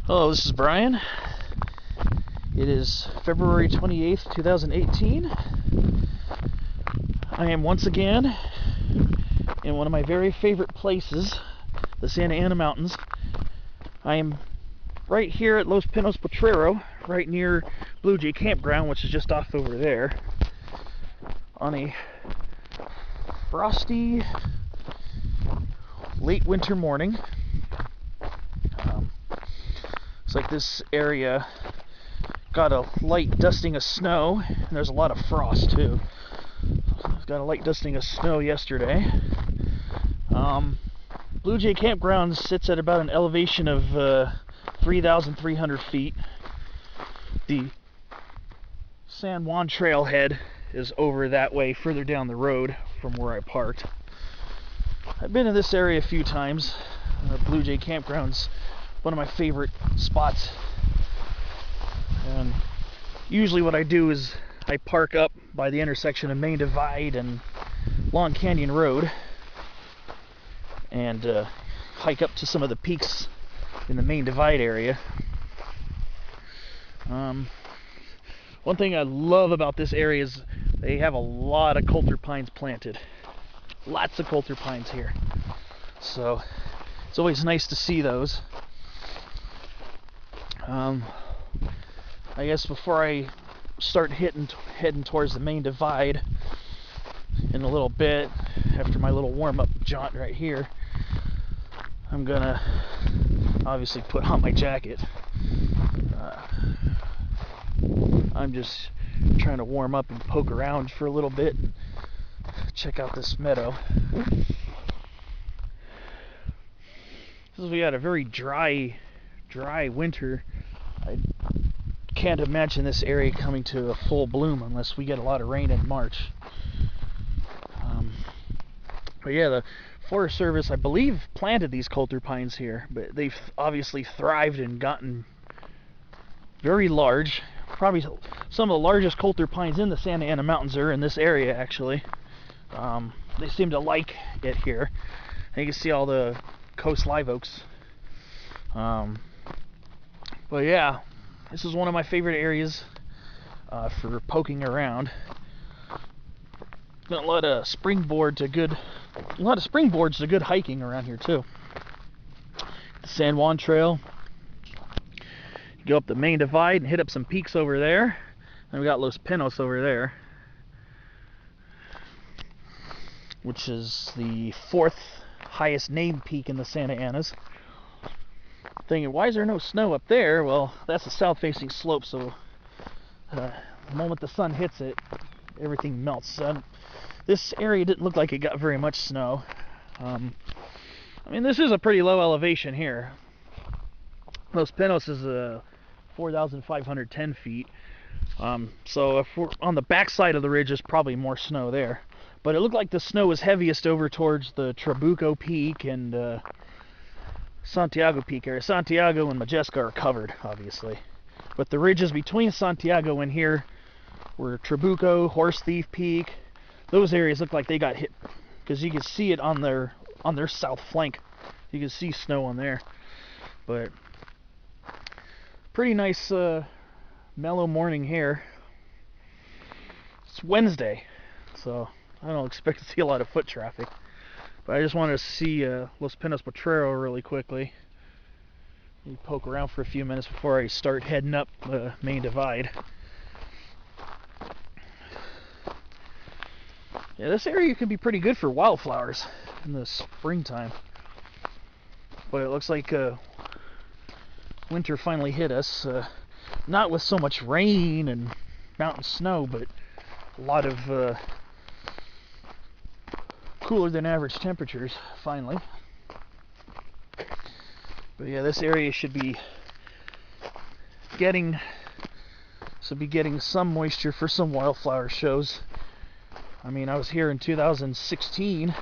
Hello, this is Brian. It is February 28th, 2018. I am once again in one of my very favorite places, the Santa Ana Mountains. I am right here at Los Pinos Potrero, right near Blue Jay Campground, which is just off over there, on a frosty late winter morning. Looks like this area got a light dusting of snow, and there's a lot of frost too. It's got a light dusting of snow yesterday. Blue Jay Campground sits at about an elevation of 3,300 feet. The San Juan trailhead is over that way, further down the road from where I parked. I've been in this area a few times. Blue Jay Campground's one of my favorite spots, and usually what I do is I park up by the intersection of Main Divide and Long Canyon Road and hike up to some of the peaks in the Main Divide area. One thing I love about this area is they have a lot of coulter pines planted. Lots of coulter pines here, so it's always nice to see those. I guess before I start heading towards the Main Divide in a little bit, after my little warm-up jaunt right here, I'm gonna obviously put on my jacket. I'm just trying to warm up and poke around for a little bit and check out this meadow. Since we had a very dry winter, I can't imagine this area coming to a full bloom unless we get a lot of rain in March. But yeah, the Forest Service, I believe, planted these coulter pines here, but they've obviously thrived and gotten very large. Probably some of the largest coulter pines in the Santa Ana Mountains are in this area, actually. They seem to like it here. And you can see all the coast live oaks. But yeah, this is one of my favorite areas for poking around. Got a lot of springboards to good hiking around here too. The San Juan Trail. You go up the Main Divide and hit up some peaks over there. And we got Los Pinos over there, which is the 4th highest named peak in the Santa Anas. Thinking, why is there no snow up there? Well, that's a south-facing slope, so the moment the sun hits it, everything melts. This area didn't look like it got very much snow. I mean, this is a pretty low elevation here. Los Pinos is 4,510 feet. So if we're on the backside of the ridge, there's probably more snow there. But it looked like the snow was heaviest over towards the Trabuco Peak and Santiago Peak area. Santiago and Majesca are covered, obviously. But the ridges between Santiago and here were Trabuco, Horsethief Peak. Those areas look like they got hit, because you can see it on their south flank. You can see snow on there. But pretty nice mellow morning here. It's Wednesday, so I don't expect to see a lot of foot traffic. But I just wanted to see Los Pinos Potrero really quickly. Poke around for a few minutes before I start heading up the Main Divide. Yeah, this area can be pretty good for wildflowers in the springtime. But it looks like winter finally hit us. Not with so much rain and mountain snow, but a lot of cooler than average temperatures, finally. But yeah, this area should be getting some moisture for some wildflower shows. I mean, I was here in 2016,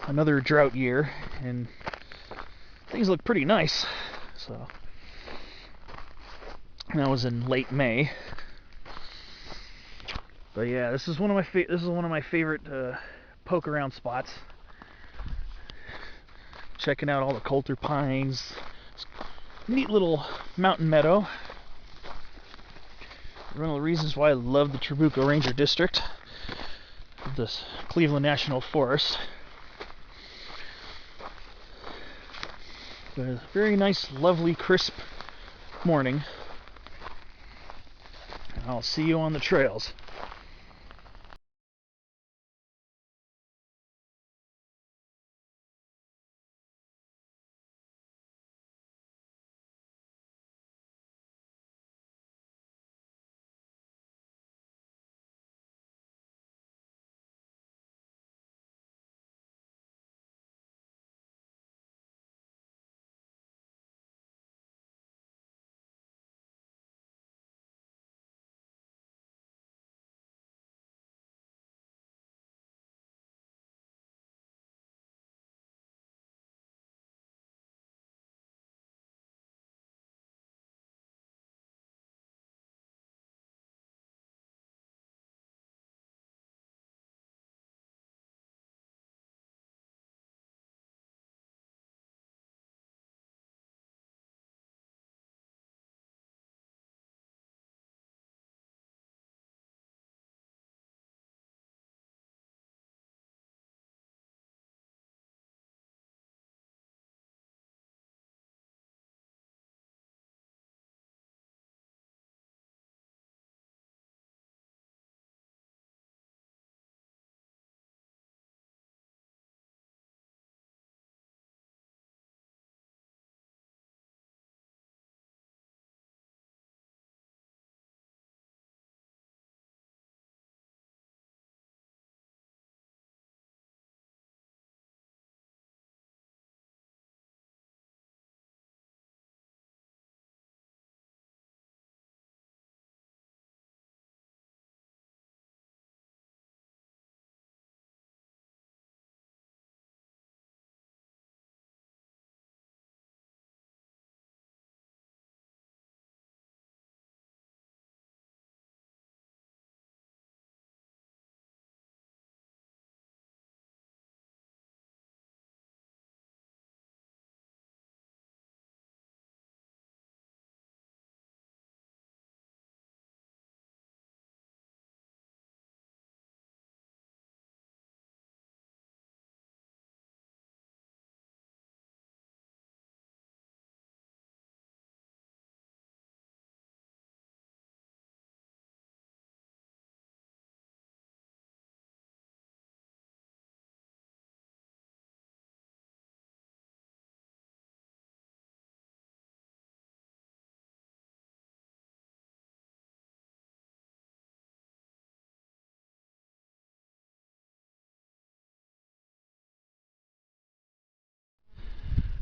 another drought year, and things look pretty nice. So, and that was in late May. But yeah, this is one of my favorite poke around spots. Checking out all the coulter pines. neat little mountain meadow. One of the reasons why I love the Trabuco Ranger District of the Cleveland National Forest. But a very nice, lovely, crisp morning. And I'll see you on the trails.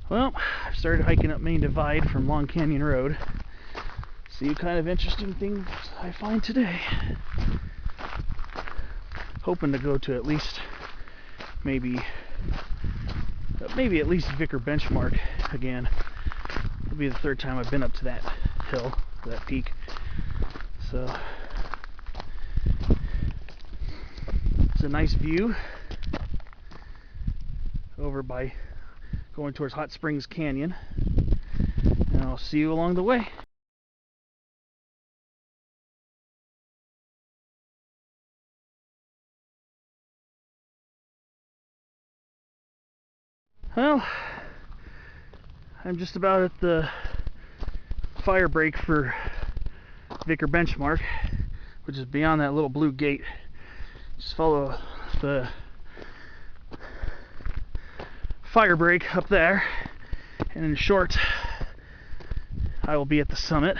Well, I've started hiking up Main Divide from Long Canyon Road. See what kind of interesting things I find today. Hoping to go to at least maybe at least Vicker benchmark again. It'll be the third time I've been up to that hill, that peak. So it's a nice view over by going towards Hot Springs Canyon, and I'll see you along the way. Well, I'm just about at the fire break for Vicker benchmark, which is beyond that little blue gate. Just follow the fire break up there, and in short, I will be at the summit,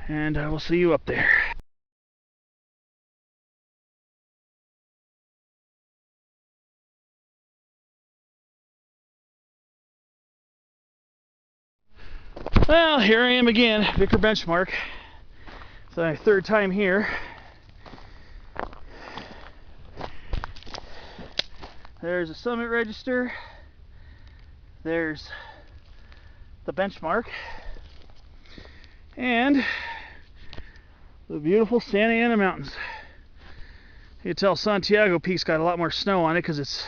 and I will see you up there. Well, here I am again, Vicker benchmark. It's my third time here. There's a summit register. There's the benchmark. And the beautiful Santa Ana Mountains. You can tell Santiago Peak's got a lot more snow on it because it's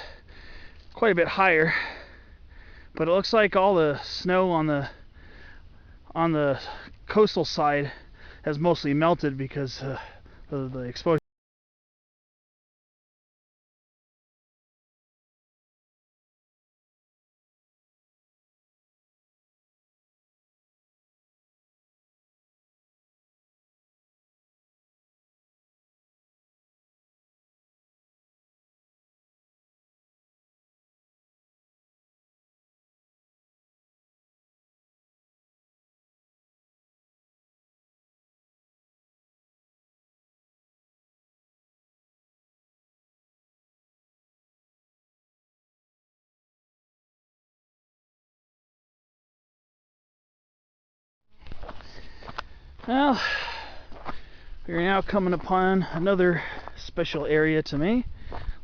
quite a bit higher. But it looks like all the snow on the on the coastal side has mostly melted because of the exposure. Well, we're now coming upon another special area to me,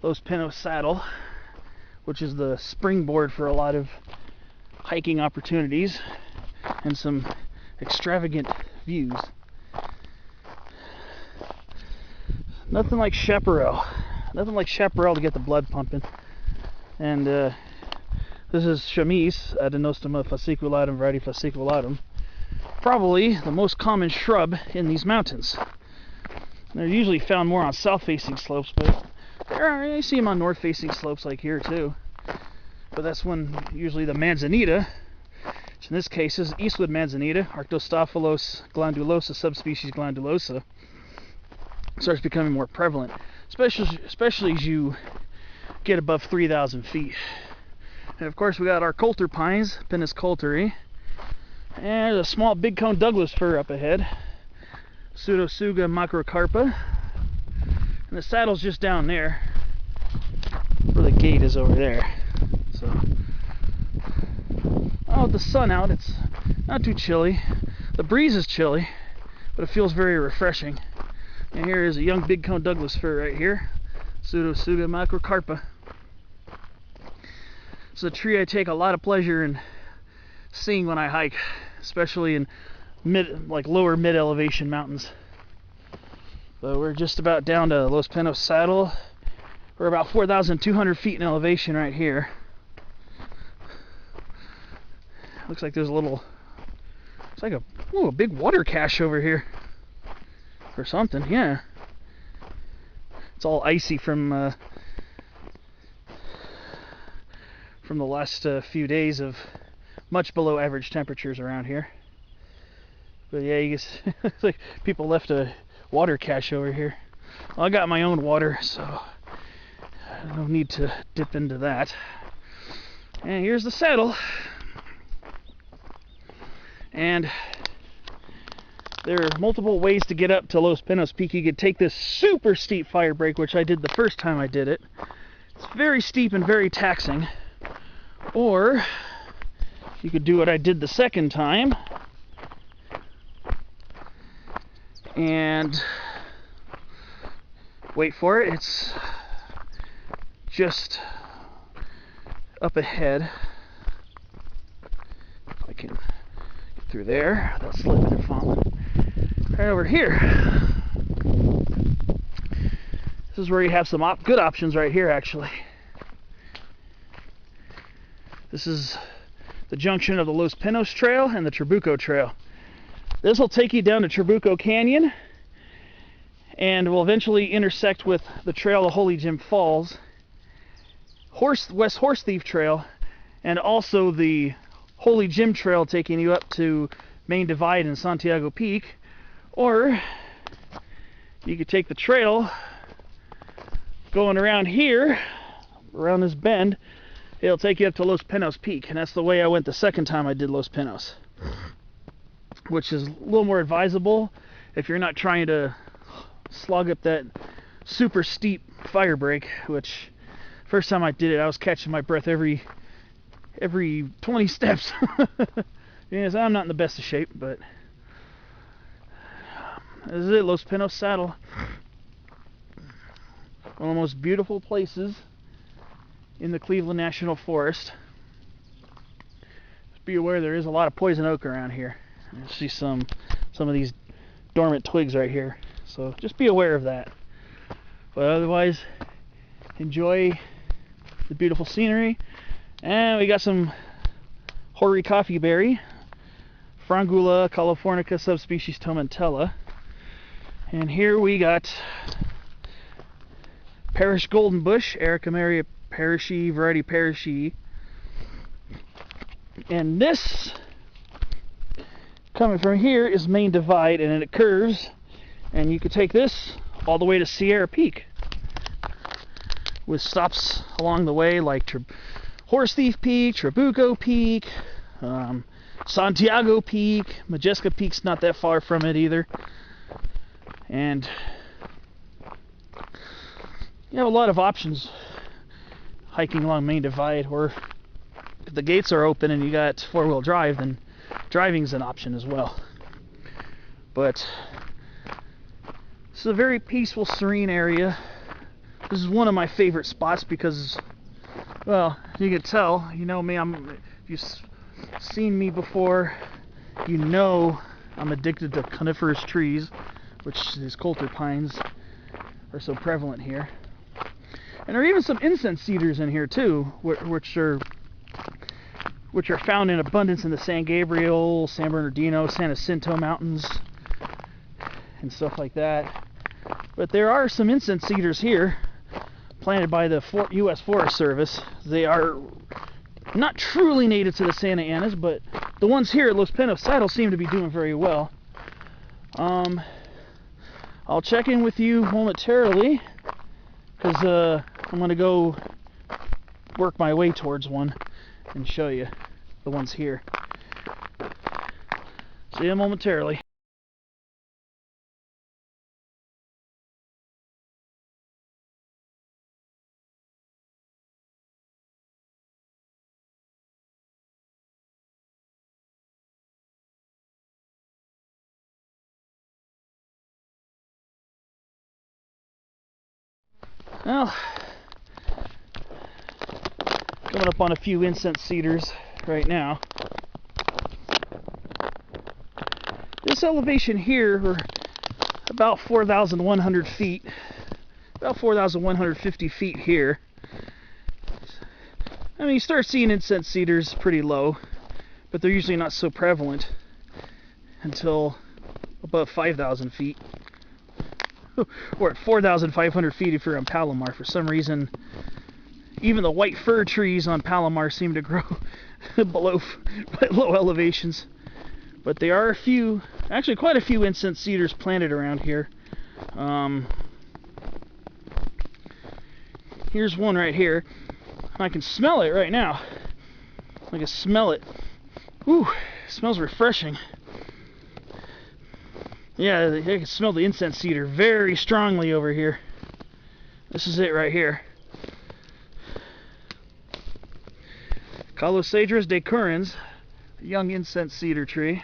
Los Pinos Saddle, which is the springboard for a lot of hiking opportunities and some extravagant views. Nothing like chaparral. Nothing like chaparral to get the blood pumping. And this is chamise, Adenostoma fasciculatum, variety fasciculatum. Probably the most common shrub in these mountains. They're usually found more on south-facing slopes, but I see them on north-facing slopes like here too. But that's when usually the manzanita, which in this case is eastwood manzanita, Arctostaphylos glandulosa, subspecies glandulosa, starts becoming more prevalent, especially as you get above 3,000 feet. And of course we got our coulter pines, Pinus coulteri. And there's a small big cone Douglas fir up ahead, Pseudotsuga macrocarpa. And the saddle's just down there, where the gate is over there. So, oh, with the sun out, it's not too chilly. The breeze is chilly, but it feels very refreshing. And here is a young big cone Douglas fir right here, Pseudotsuga macrocarpa. It's a tree I take a lot of pleasure in seeing when I hike, especially in lower mid-elevation mountains. So we're just about down to Los Pinos Saddle. We're about 4,200 feet in elevation right here. Looks like there's a little, it's like a big water cache over here or something. Yeah, it's all icy from the last few days of much below average temperatures around here. But yeah, you guess it's like people left a water cache over here. Well, I got my own water, so I don't need to dip into that. And here's the saddle. And there are multiple ways to get up to Los Pinos Peak. You could take this super steep fire break, which I did the first time I did it. It's very steep and very taxing. Or you could do what I did the second time and wait for it, it's just up ahead. If I can get through there without slipping and falling. Right over here, this is where you have some good options right here actually. This is the junction of the Los Pinos Trail and the Trabuco Trail. This will take you down to Trabuco Canyon and will eventually intersect with the trail of Holy Jim Falls, West Horsethief Trail, and also the Holy Jim Trail taking you up to Main Divide and Santiago Peak. Or you could take the trail going around here, around this bend. It'll take you up to Los Pinos Peak, and that's the way I went the second time I did Los Pinos, which is a little more advisable if you're not trying to slog up that super steep fire break, which first time I did it I was catching my breath every 20 steps. Yes, I'm not in the best of shape, but this is it, Los Pinos Saddle. One of the most beautiful places in the Cleveland National Forest. Just be aware there is a lot of poison oak around here. You see some of these dormant twigs right here, so just be aware of that. But otherwise, enjoy the beautiful scenery. And we got some hoary coffee berry Frangula californica subspecies tomentella. And here we got Parish golden bush, Ericameria parishii, variety parishii. And this, coming from here, is Main Divide, and then it curves, and you could take this all the way to Sierra Peak, with stops along the way like Horsethief Peak, Trabuco Peak, Santiago Peak, Majesca Peak's not that far from it either. And you have a lot of options hiking along Main Divide, or if the gates are open and you got four-wheel drive, then driving's an option as well. But this is a very peaceful, serene area. This is one of my favorite spots because, well, you can tell, you know me, if you've seen me before, you know I'm addicted to coniferous trees, which these coulter pines are so prevalent here. And there are even some incense cedars in here too, which are found in abundance in the San Gabriel, San Bernardino, San Jacinto mountains, and stuff like that. But there are some incense cedars here, planted by the U.S. Forest Service. They are not truly native to the Santa Anas, but the ones here at Los Pinos Saddle seem to be doing very well. I'll check in with you momentarily, because I'm going to go work my way towards one and show you the ones here. See you momentarily. Well, coming up on a few incense cedars right now. This elevation here, we're about 4,100 feet, about 4,150 feet here. I mean, you start seeing incense cedars pretty low, but they're usually not so prevalent until above 5,000 feet. Or at 4,500 feet if you're on Palomar. For some reason, even the white fir trees on Palomar seem to grow below low elevations. But there are a few, actually quite a few incense cedars planted around here. Here's one right here. I can smell it right now. I can smell it. Ooh, it smells refreshing. Yeah, I can smell the incense cedar very strongly over here. This is it right here. Calosedrus decurrens, a young incense cedar tree.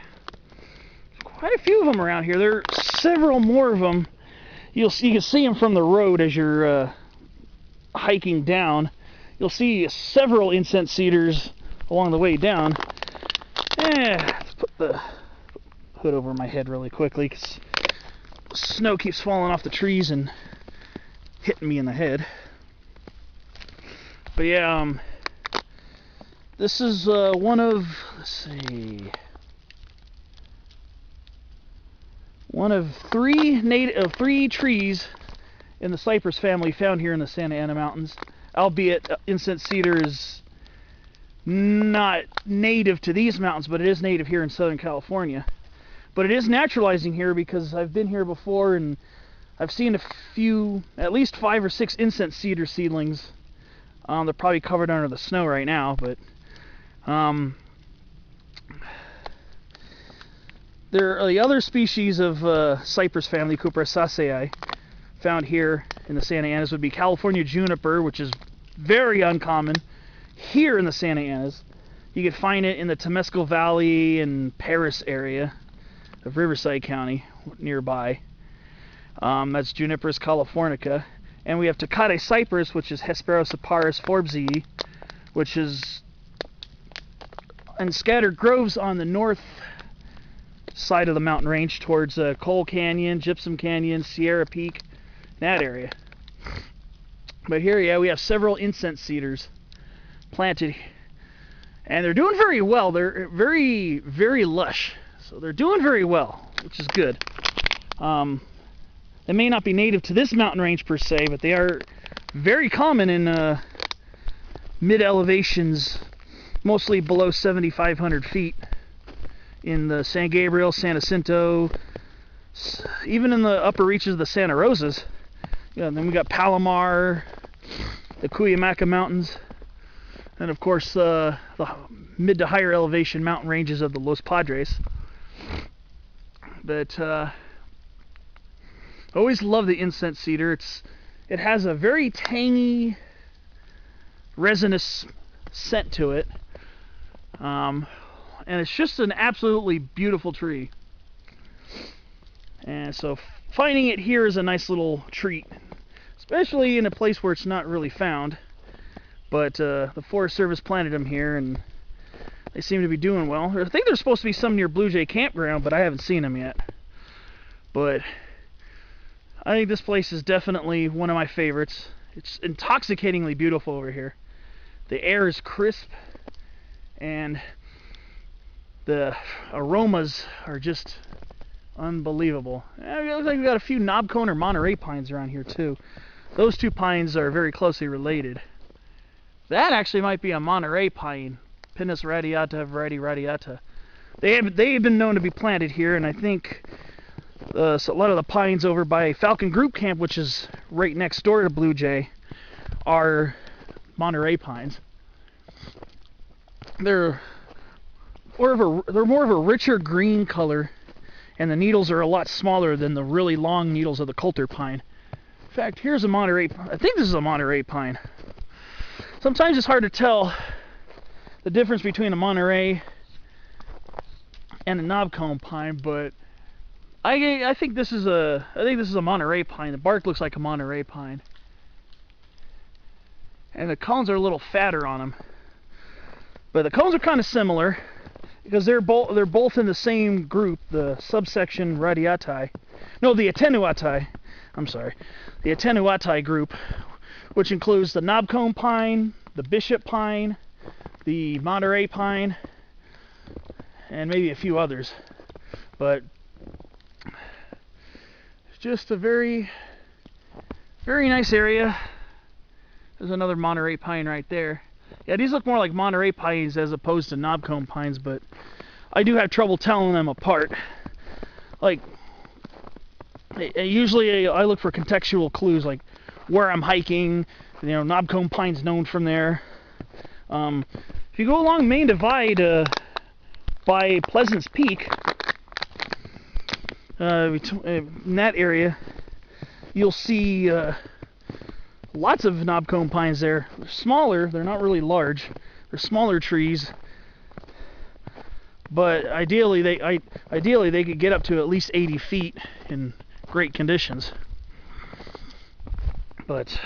Quite a few of them around here. There are several more of them. You can see them from the road as you're hiking down. You'll see several incense cedars along the way down. Let's put the hood over my head really quickly because snow keeps falling off the trees and hitting me in the head. But yeah, this is one of, one of three trees in the cypress family found here in the Santa Ana Mountains. Albeit incense cedar is not native to these mountains, but it is native here in Southern California. But it is naturalizing here because I've been here before and I've seen a few, at least 5 or 6 incense cedar seedlings. They're probably covered under the snow right now, but there are the other species of cypress family, Cupressaceae, found here in the Santa Anas would be California juniper, which is very uncommon here in the Santa Anas. You can find it in the Temescal Valley and Paris area of Riverside County nearby. That's Juniperus californica. And we have Tecate cypress, which is Hesperocyparis forbesii, which is in scattered groves on the north side of the mountain range towards Coal Canyon, Gypsum Canyon, Sierra Peak, that area. But here, yeah, we have several incense cedars planted, and they're doing very well. They're very, very lush. So they're doing very well, which is good. They may not be native to this mountain range per se, but they are very common in mid-elevations, mostly below 7,500 feet in the San Gabriel, San Jacinto, even in the upper reaches of the Santa Rosas. Yeah, then we got Palomar, the Cuyamaca Mountains, and of course the mid to higher elevation mountain ranges of the Los Padres. But I always love the incense cedar. It has a very tangy, resinous scent to it, and it's just an absolutely beautiful tree. And so finding it here is a nice little treat, especially in a place where it's not really found. But the Forest Service planted them here, and they seem to be doing well. I think there's supposed to be some near Blue Jay Campground, but I haven't seen them yet. But I think this place is definitely one of my favorites. It's intoxicatingly beautiful over here. The air is crisp, and the aromas are just unbelievable. It looks like we've got a few knobcone or Monterey pines around here too. Those two pines are very closely related. That actually might be a Monterey pine, Pinus radiata, variety radiata. They've been known to be planted here, and I think so a lot of the pines over by Falcon Group Camp, which is right next door to Blue Jay, are Monterey pines. They're more of a richer green color, and the needles are a lot smaller than the really long needles of the Coulter pine. In fact, here's a Monterey. I think this is a Monterey pine. Sometimes it's hard to tell the difference between a Monterey and a knobcone pine, but I think this is a Monterey pine. The bark looks like a Monterey pine, and the cones are a little fatter on them. But the cones are kind of similar because they're both in the same group, the subsection radiati. No, the attenuati. I'm sorry, the attenuati group, which includes the knobcone pine, the bishop pine, the Monterey pine, and maybe a few others. But it's just a very, very nice area. There's another Monterey pine right there. Yeah, these look more like Monterey pines as opposed to knobcone pines, but I do have trouble telling them apart. Like, usually I look for contextual clues, like where I'm hiking. You know, knobcone pine's known from there. If you go along Main Divide by Pleasance Peak, in that area, you'll see lots of knobcone pines there. They're smaller, they're not really large. They're smaller trees, but ideally they could get up to at least 80 feet in great conditions. But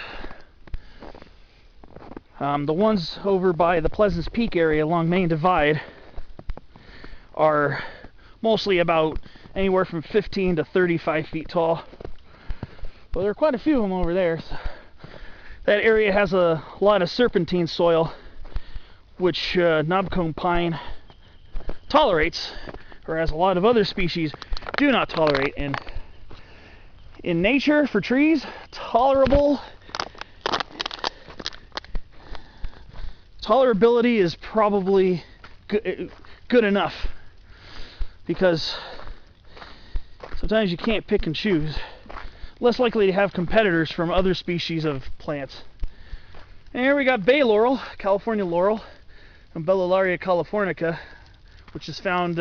the ones over by the Pleasance Peak area along Main Divide are mostly about anywhere from 15 to 35 feet tall. But there are quite a few of them over there. So that area has a lot of serpentine soil, which knobcone pine tolerates, whereas a lot of other species do not tolerate. And in nature, for trees, tolerability is probably good enough, because sometimes you can't pick and choose. Less likely to have competitors from other species of plants. And here we got bay laurel, California laurel, and Bellaria californica, which is found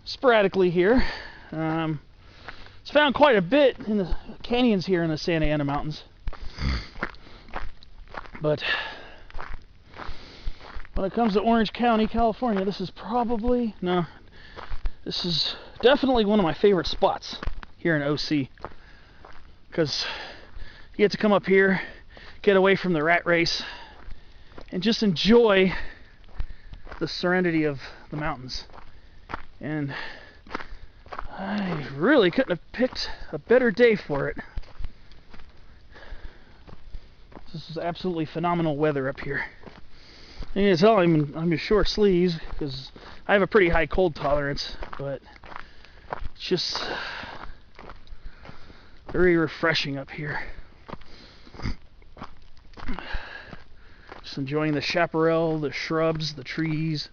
sporadically here. It's found quite a bit in the canyons here in the Santa Ana Mountains. But when it comes to Orange County, California, this is definitely one of my favorite spots here in OC. Because you get to come up here, get away from the rat race, and just enjoy the serenity of the mountains. And I really couldn't have picked a better day for it. This is absolutely phenomenal weather up here. And you can tell I'm in short sleeves because I have a pretty high cold tolerance, but it's just very refreshing up here. Just enjoying the chaparral, the shrubs, the trees.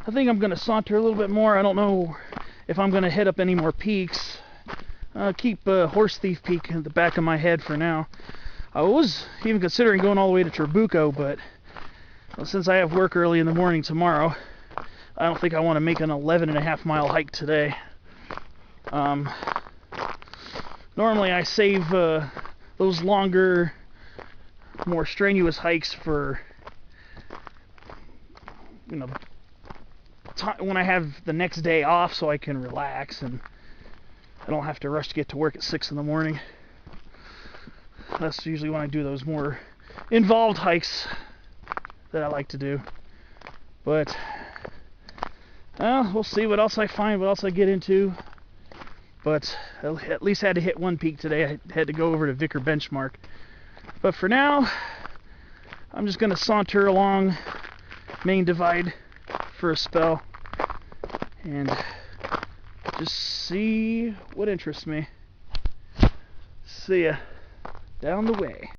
I think I'm going to saunter a little bit more. I don't know if I'm going to hit up any more peaks. I'll keep Horsethief Peak in the back of my head for now. I was even considering going all the way to Trabuco, but since I have work early in the morning tomorrow, I don't think I want to make an 11.5-mile hike today. Normally I save those longer, more strenuous hikes for, you know, when I have the next day off, so I can relax and I don't have to rush to get to work at 6 in the morning. That's usually when I do those more involved hikes that I like to do. But we'll see what else I find, what else I get into. But I at least had to hit one peak today. I had to go over to Vicker benchmark. But for now, I'm just going to saunter along Main Divide for a spell and just see what interests me. See ya down the way.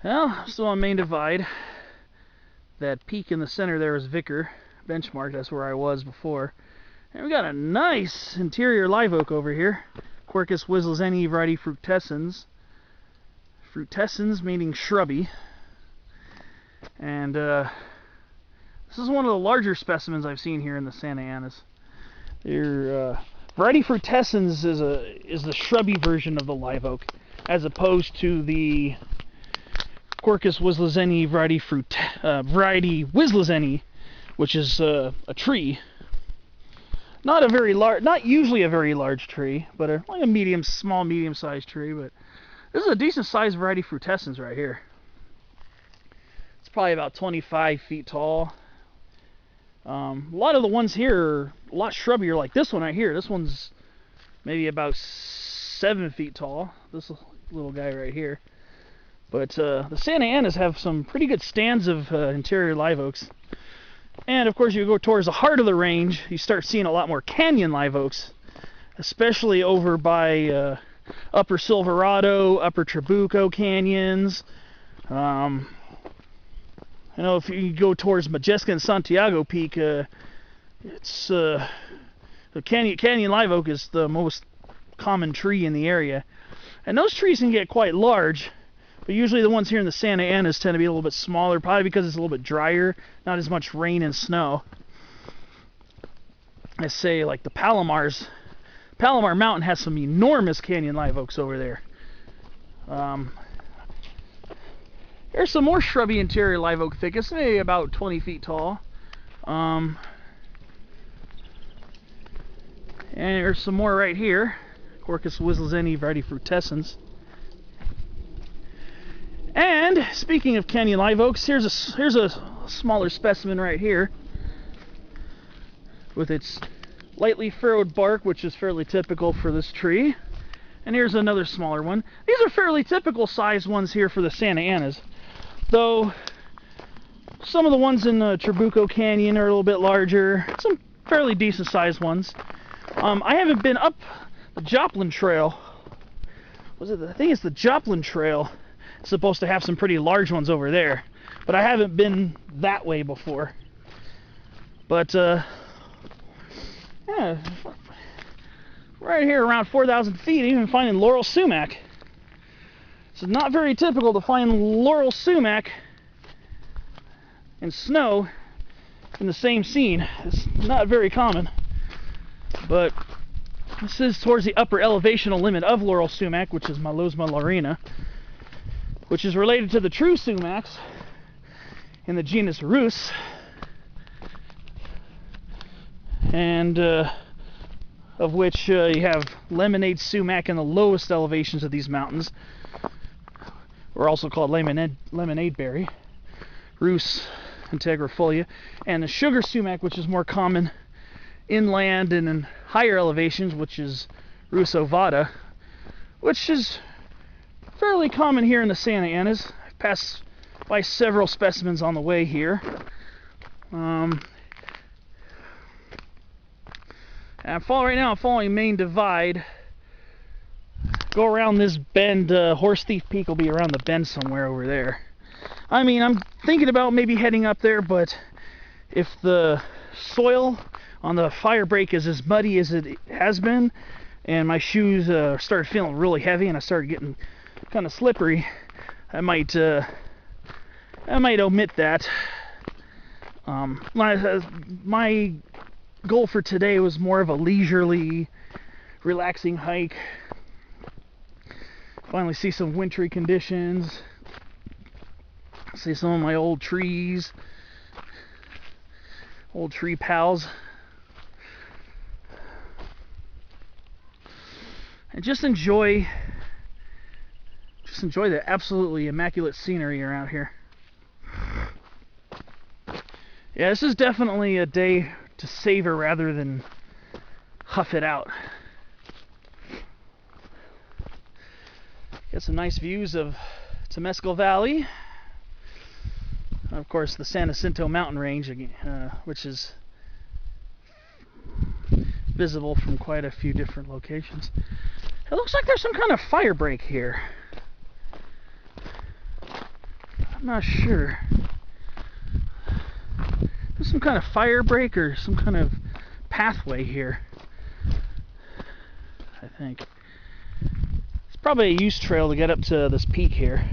Well, still on Main Divide. That peak in the center there is Vicker benchmark. That's where I was before. And we got a nice interior live oak over here. Quercus Wislezenii variety frutescens. Frutescens meaning shrubby. And this is one of the larger specimens I've seen here in the Santa Anas. Variety frutescens is the shrubby version of the live oak, as opposed to the Quercus Wislezenii variety Wislezenii, which is a tree. Not a very large, not usually a very large tree, but like a small, medium-sized tree. But this is a decent-sized variety frutescens right here. It's probably about 25 feet tall. A lot of the ones here are a lot shrubbier, like this one right here. This one's maybe about 7 feet tall. This little guy right here. But the Santa Anas have some pretty good stands of interior live oaks. And of course, you go towards the heart of the range, you start seeing a lot more canyon live oaks, especially over by Upper Silverado, Upper Trabuco canyons. You know, if you go towards Majestic and Santiago Peak, it's the canyon live oak is the most common tree in the area, and those trees can get quite large. But usually the ones here in the Santa Anas tend to be a little bit smaller, probably because it's a little bit drier, not as much rain and snow. I say, like the Palomar Mountain has some enormous canyon live oaks over there. There's some more shrubby interior live oak thickets, maybe about 20 feet tall. And there's some more right here. Quercus Wislezenii variety frutescens. And speaking of canyon live oaks, here's a smaller specimen right here with its lightly furrowed bark, which is fairly typical for this tree. And here's another smaller one. These are fairly typical sized ones here for the Santa Anas, though some of the ones in the Trabuco Canyon are a little bit larger. Some fairly decent sized ones. I haven't been up the Joplin Trail. I think it's the Joplin Trail. It's supposed to have some pretty large ones over there, but I haven't been that way before. But yeah, right here around 4,000 feet, even finding laurel sumac. It's not very typical to find laurel sumac and snow in the same scene. It's not very common, but this is towards the upper elevational limit of laurel sumac, which is Malosma laurina. which is related to the true sumacs in the genus Rus, and of which you have lemonade sumac in the lowest elevations of these mountains, or also called lemonade berry, Rus integrifolia, and the sugar sumac, which is more common inland and in higher elevations, which is Rus ovata, which is fairly common here in the Santa Anas. I've passed by several specimens on the way here. Right now I'm following Main Divide. Go around this bend. Horsethief Peak will be around the bend somewhere over there. I mean, I'm thinking about maybe heading up there, but if the soil on the fire break is as muddy as it has been, and my shoes started feeling really heavy and I started getting kind of slippery, I might omit that. My goal for today was more of a leisurely, relaxing hike. Finally see some wintry conditions. See some of my old trees, old tree pals, and just enjoy the absolutely immaculate scenery around here. Yeah, this is definitely a day to savor rather than huff it out. Got some nice views of Temescal Valley. Of course, the San Jacinto mountain range, which is visible from quite a few different locations. It looks like there's some kind of fire break here. I'm not sure. There's some kind of fire break or some kind of pathway here, I think. It's probably a use trail to get up to this peak here.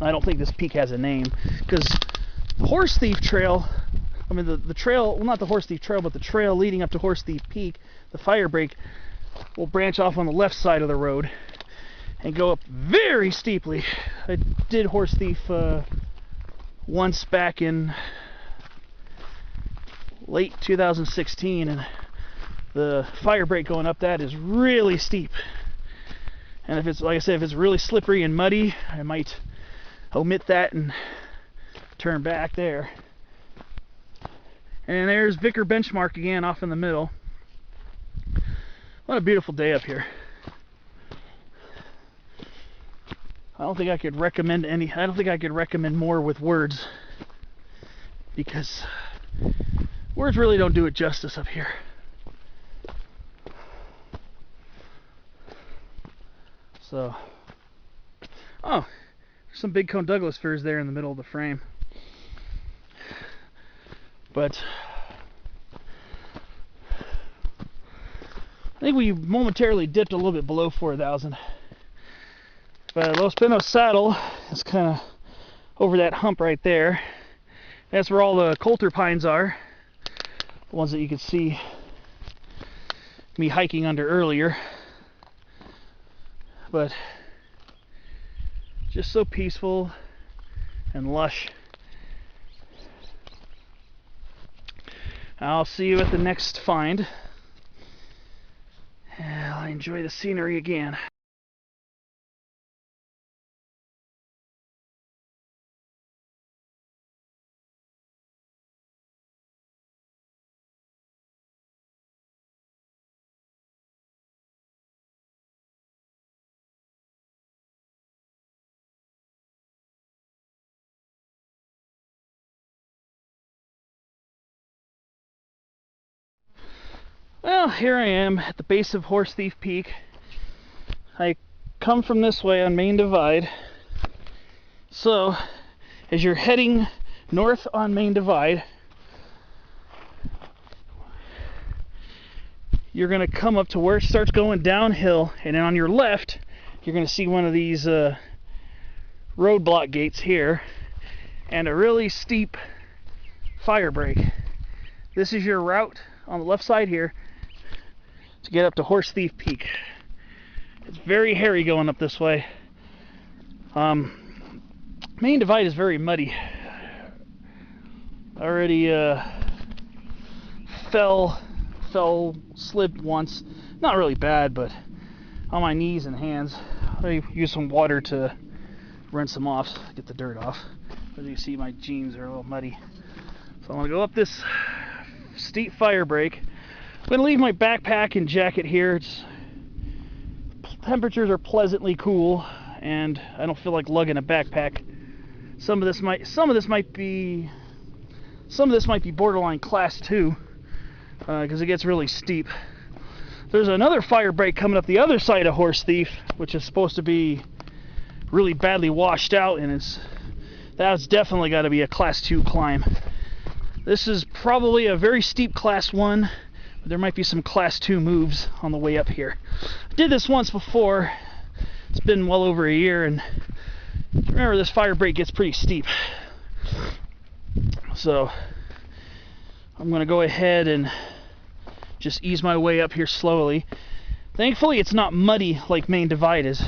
I don't think this peak has a name, because the Horsethief Trail, I mean the trail, well, not the Horsethief Trail, but the trail leading up to Horsethief Peak, the fire break, will branch off on the left side of the road and go up very steeply. I did Horsethief once back in late 2016, and the fire break going up that is really steep. And if it's, like I said, if it's really slippery and muddy, I might omit that and turn back there. And there's Vicker benchmark again off in the middle. What a beautiful day up here. I don't think I could recommend more with words, because words really don't do it justice up here. So, oh, there's some big cone Douglas firs there in the middle of the frame. But I think we momentarily dipped a little bit below 4,000. But Los Pinos Saddle is kind of over that hump right there. That's where all the coulter pines are, the ones that you could see me hiking under earlier. But just so peaceful and lush. I'll see you at the next find. I'll enjoy the scenery again. Well, here I am at the base of Horsethief Peak. I come from this way on Main Divide. So, as you're heading north on Main Divide, you're going to come up to where it starts going downhill, and then on your left, you're going to see one of these roadblock gates here, and a really steep fire break. This is your route on the left side here to get up to Horsethief Peak. It's very hairy going up this way. Main Divide is very muddy. I already slipped once. Not really bad, but on my knees and hands. I used some water to rinse them off, get the dirt off. As you see, my jeans are a little muddy. So I'm going to go up this steep fire break. I'm going to leave my backpack and jacket here. Temperatures are pleasantly cool, and I don't feel like lugging a backpack. Some of this might be borderline class 2 because it gets really steep. There's another fire break coming up the other side of Horsethief, which is supposed to be really badly washed out, and that's definitely got to be a class 2 climb. This is probably a very steep class 1, but there might be some class 2 moves on the way up here. I did this once before. It's been well over a year, and remember, this fire break gets pretty steep. So I'm going to go ahead and just ease my way up here slowly. Thankfully, it's not muddy like Main Divide is.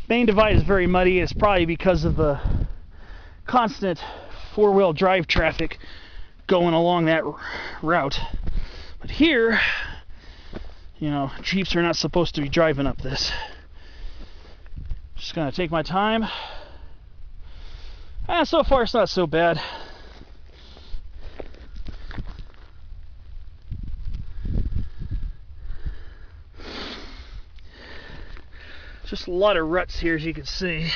Main Divide is very muddy. It's probably because of the constant four-wheel drive traffic going along that route. But here, you know, Jeeps are not supposed to be driving up this. Just gonna take my time. And so far it's not so bad. Just a lot of ruts here, as you can see.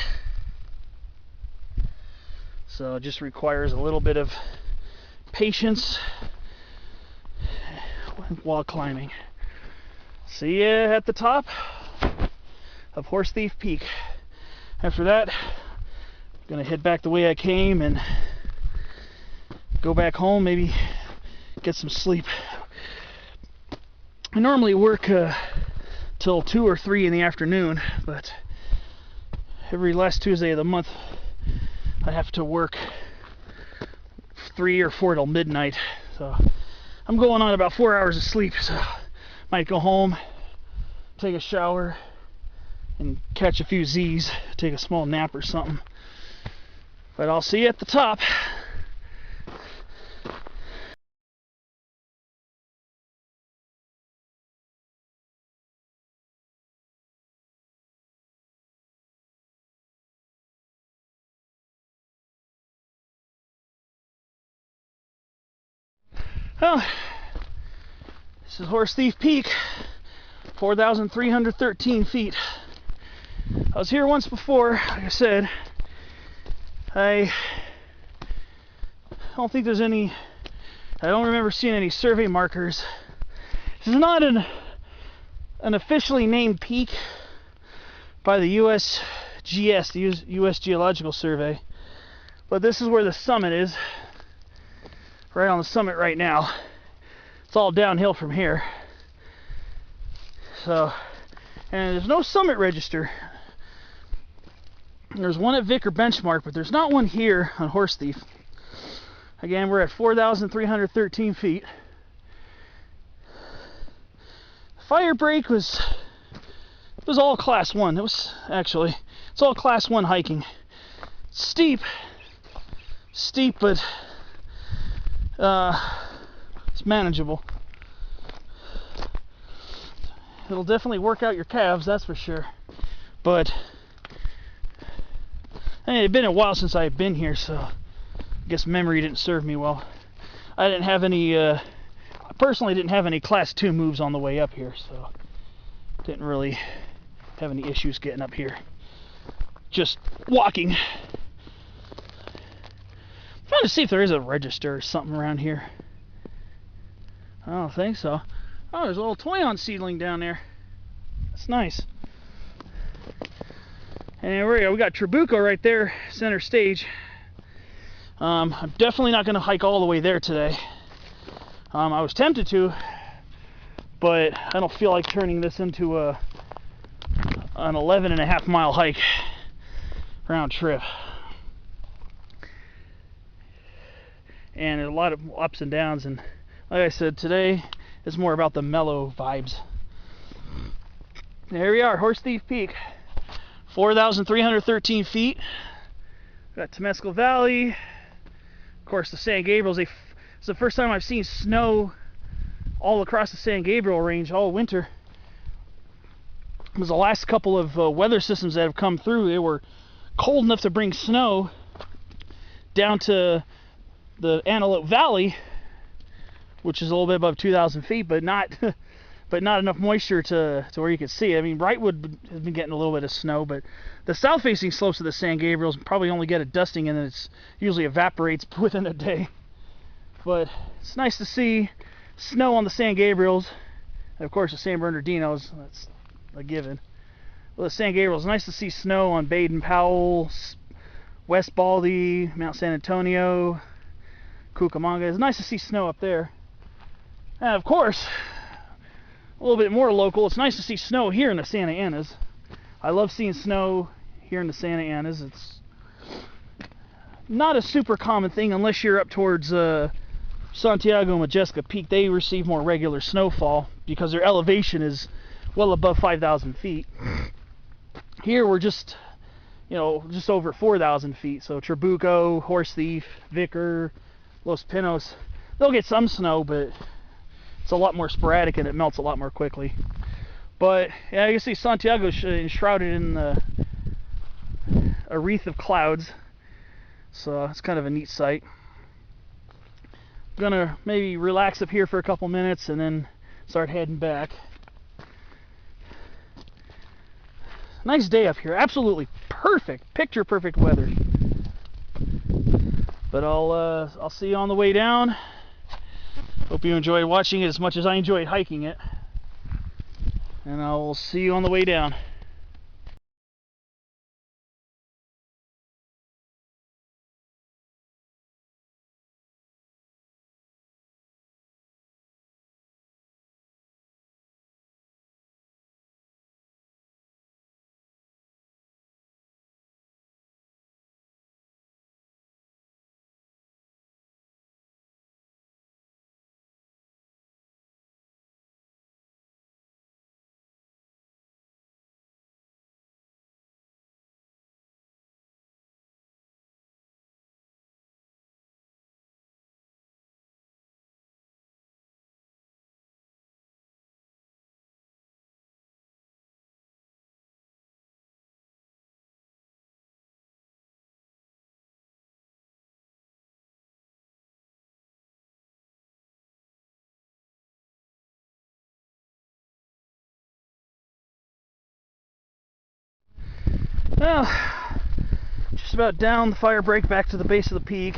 So it just requires a little bit of patience while climbing. See ya at the top of Horsethief Peak. After that, I'm gonna head back the way I came and go back home, maybe get some sleep. I normally work till 2 or 3 in the afternoon, but every last Tuesday of the month I have to work 3 or 4 till midnight, so I'm going on about 4 hours of sleep. So might go home, take a shower, and catch a few Z's, take a small nap or something. But I'll see you at the top. Well, this is Horsethief Peak, 4,313 feet. I was here once before, like I said. I don't think there's any, I don't remember seeing any survey markers. This is not an officially named peak by the USGS, the US Geological Survey, but this is where the summit is. Right on the summit right now. It's all downhill from here. So, and there's no summit register. There's one at Vicker benchmark, but there's not one here on Horsethief. Again, we're at 4,313 feet. Fire break was all class 1. It's all class 1 hiking. Steep, but it's manageable. It'll definitely work out your calves, that's for sure. But it's been a while since I've been here, so I guess memory didn't serve me well. I didn't have any, I personally didn't have any class 2 moves on the way up here, so didn't really have any issues getting up here. Just walking. I'm trying to see if there is a register or something around here. I don't think so. Oh, there's a little toyon seedling down there. That's nice. And there we go. We got Trabuco right there, center stage. I'm definitely not going to hike all the way there today. I was tempted to, but I don't feel like turning this into an 11.5 mile hike round trip. And there's a lot of ups and downs, and like I said, today is more about the mellow vibes. There we are, Horsethief Peak, 4,313 feet. Got Temescal Valley. Of course, the San Gabriels. It's the first time I've seen snow all across the San Gabriel range all winter. Because the last couple of weather systems that have come through, they were cold enough to bring snow down to the Antelope Valley, which is a little bit above 2,000 feet, but not enough moisture to where you could see it. I mean, Wrightwood has been getting a little bit of snow, but the south-facing slopes of the San Gabriels probably only get a dusting, and then it's usually evaporates within a day. But it's nice to see snow on the San Gabriels, and of course the San Bernardinos. That's a given. Well, the San Gabriels, nice to see snow on Baden Powell, West Baldy, Mount San Antonio, Cucamonga. It's nice to see snow up there. And of course, a little bit more local, it's nice to see snow here in the Santa Anas. I love seeing snow here in the Santa Anas. It's not a super common thing unless you're up towards Santiago and Majestica Peak. They receive more regular snowfall because their elevation is well above 5,000 feet. Here we're just over 4,000 feet. So Trabuco, Horsethief, Vicker, Los Pinos, they'll get some snow, but it's a lot more sporadic and it melts a lot more quickly. But yeah, you can see Santiago enshrouded in a wreath of clouds. So it's kind of a neat sight. I'm gonna maybe relax up here for a couple minutes and then start heading back. Nice day up here, absolutely perfect, picture perfect weather. But I'll see you on the way down. Hope you enjoyed watching it as much as I enjoyed hiking it. And I'll see you on the way down. Well, just about down the fire break back to the base of the peak.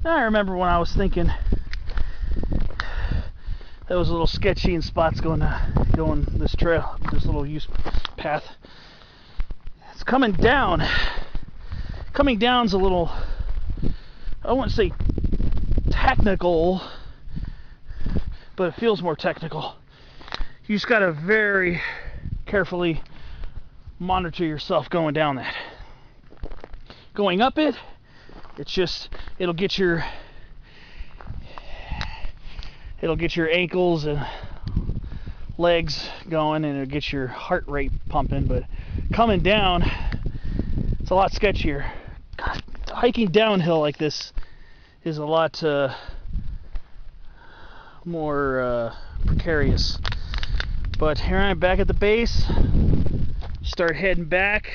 Now I remember when I was thinking that was a little sketchy in spots going this trail, this little use path. It's coming down. Coming down's a little, I wouldn't say technical, but it feels more technical. You just gotta very carefully monitor yourself going down that. Going up it, it'll get your ankles and legs going, and it'll get your heart rate pumping. But coming down, it's a lot sketchier. God, hiking downhill like this is a lot more precarious. But here I'm back at the base. Start heading back.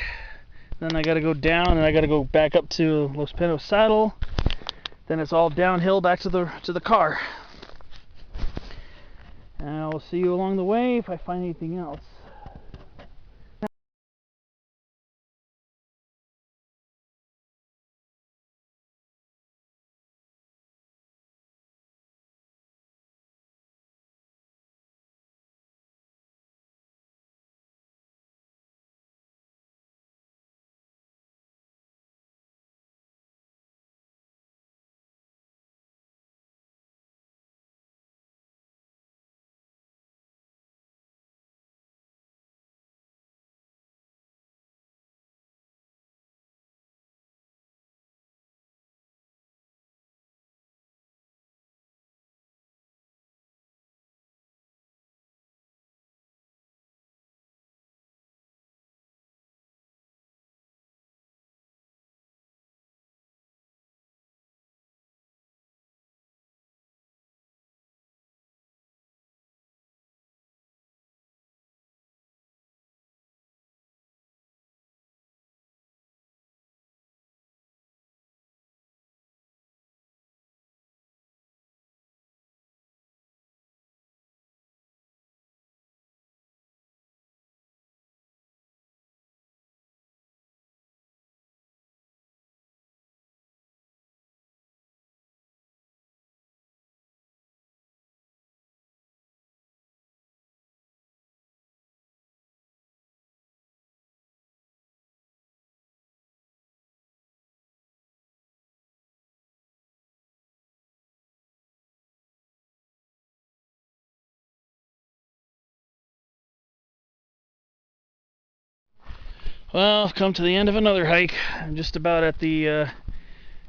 Then I gotta go down, and I gotta go back up to Los Pinos Saddle. Then it's all downhill back to the car. And I'll see you along the way if I find anything else. Well, I've come to the end of another hike. I'm just about at the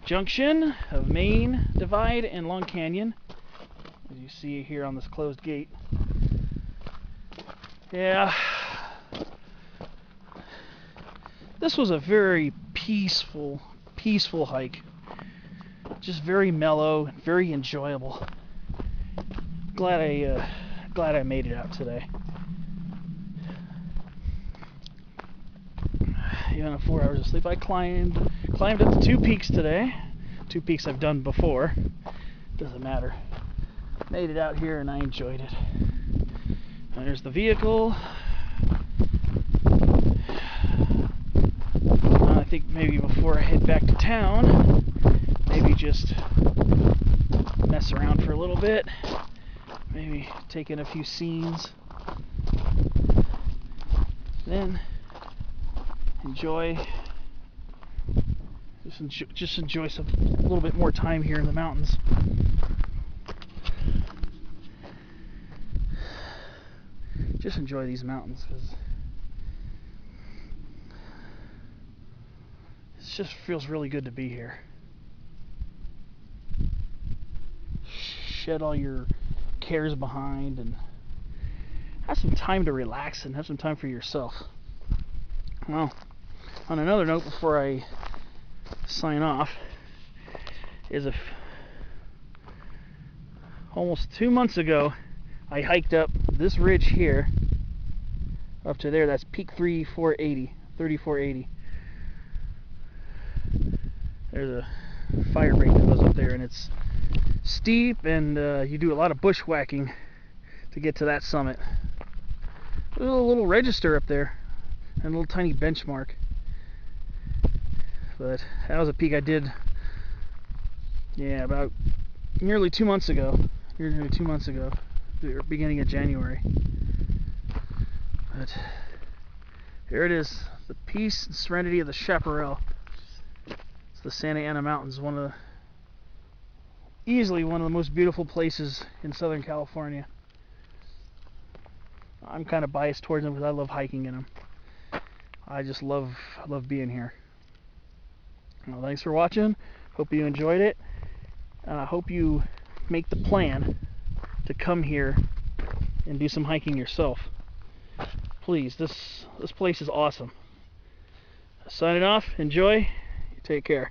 junction of Main Divide and Long Canyon, as you see here on this closed gate. Yeah, this was a very peaceful hike. Just very mellow, very enjoyable. Glad I made it out today. Even at 4 hours of sleep, I climbed up to 2 peaks today. 2 peaks I've done before. Doesn't matter. Made it out here and I enjoyed it. And there's the vehicle. I think maybe before I head back to town, maybe just mess around for a little bit. Maybe take in a few scenes. Then enjoy some a little bit more time here in the mountains. Just enjoy these mountains, because it just feels really good to be here. Shed all your cares behind and have some time to relax and have some time for yourself. Well, on another note, before I sign off, is almost 2 months ago, I hiked up this ridge here, up to there. That's peak 3480. There's a fire break that goes up there, and it's steep, and you do a lot of bushwhacking to get to that summit. There's a little register up there, and a little tiny benchmark. But that was a peak I did, yeah, about nearly 2 months ago. The beginning of January. But here it is, the peace and serenity of the Chaparral. It's the Santa Ana Mountains, easily one of the most beautiful places in Southern California. I'm kind of biased towards them because I love hiking in them. I just love being here. Well, thanks for watching. Hope you enjoyed it. And I hope you make the plan to come here and do some hiking yourself. Please, this place is awesome. Signing off. Enjoy. Take care.